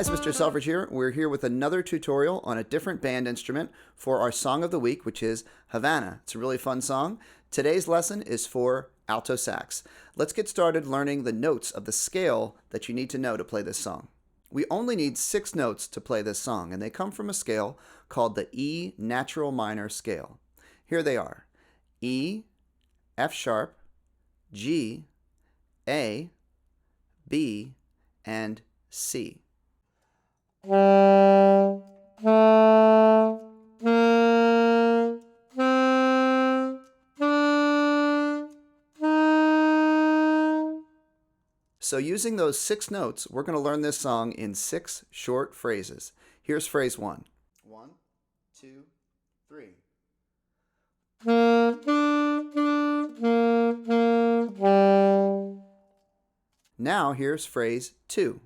guys, Mr. Selfridge here. We're here with another tutorial on a different band instrument for our song of the week, which is Havana. It's a really fun song. Today's lesson is for alto sax. Let's get started learning the notes of the scale that you need to know to play this song. We only need 6 notes to play this song, and they come from a scale called the E natural minor scale. Here they are: E, F sharp, G, A, B, and C. So using those 6 notes, we're going to learn this song in 6 short phrases. Here's phrase 1. 1, 2, 3. Now here's phrase 2.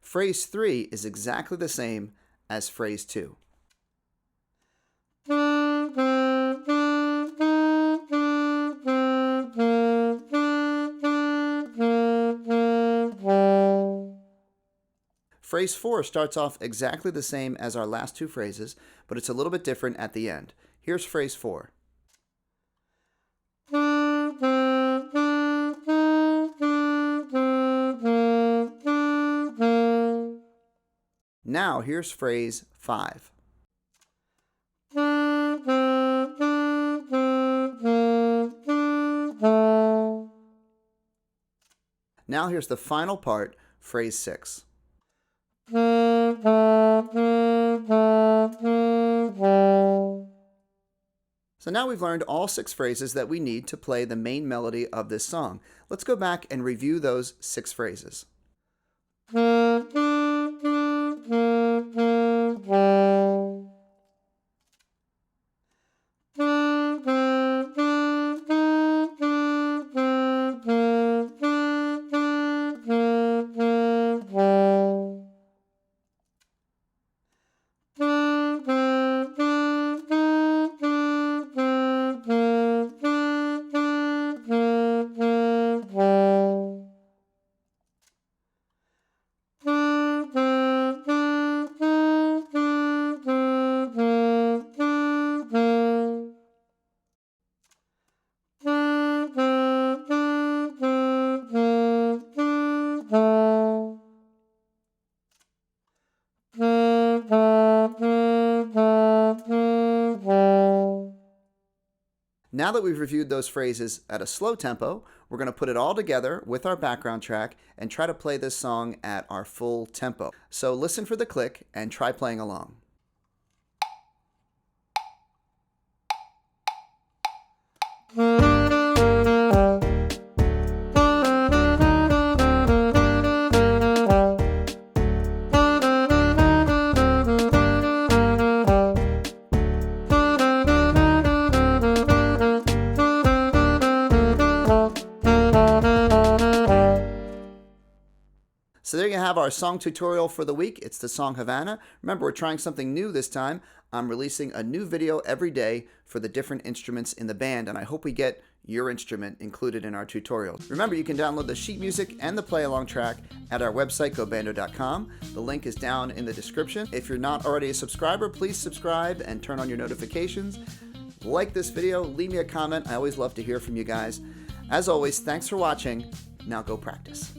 Phrase 3 is exactly the same as phrase 2. Phrase 4 starts off exactly the same as our last 2 phrases, but it's a little bit different at the end. Here's phrase 4. Now here's phrase 5. Now here's the final part, phrase 6. So now we've learned all 6 phrases that we need to play the main melody of this song. Let's go back and review those 6 phrases. Now that we've reviewed those phrases at a slow tempo, we're going to put it all together with our background track and try to play this song at our full tempo. So listen for the click and try playing along. So there you have our song tutorial for the week. It's the song Havana. Remember, we're trying something new this time. I'm releasing a new video every day for the different instruments in the band, and I hope we get your instrument included in our tutorial. Remember, you can download the sheet music and the play-along track at our website, gobando.com. The link is down in the description. If you're not already a subscriber, please subscribe and turn on your notifications. Like this video, leave me a comment. I always love to hear from you guys. As always, thanks for watching. Now go practice.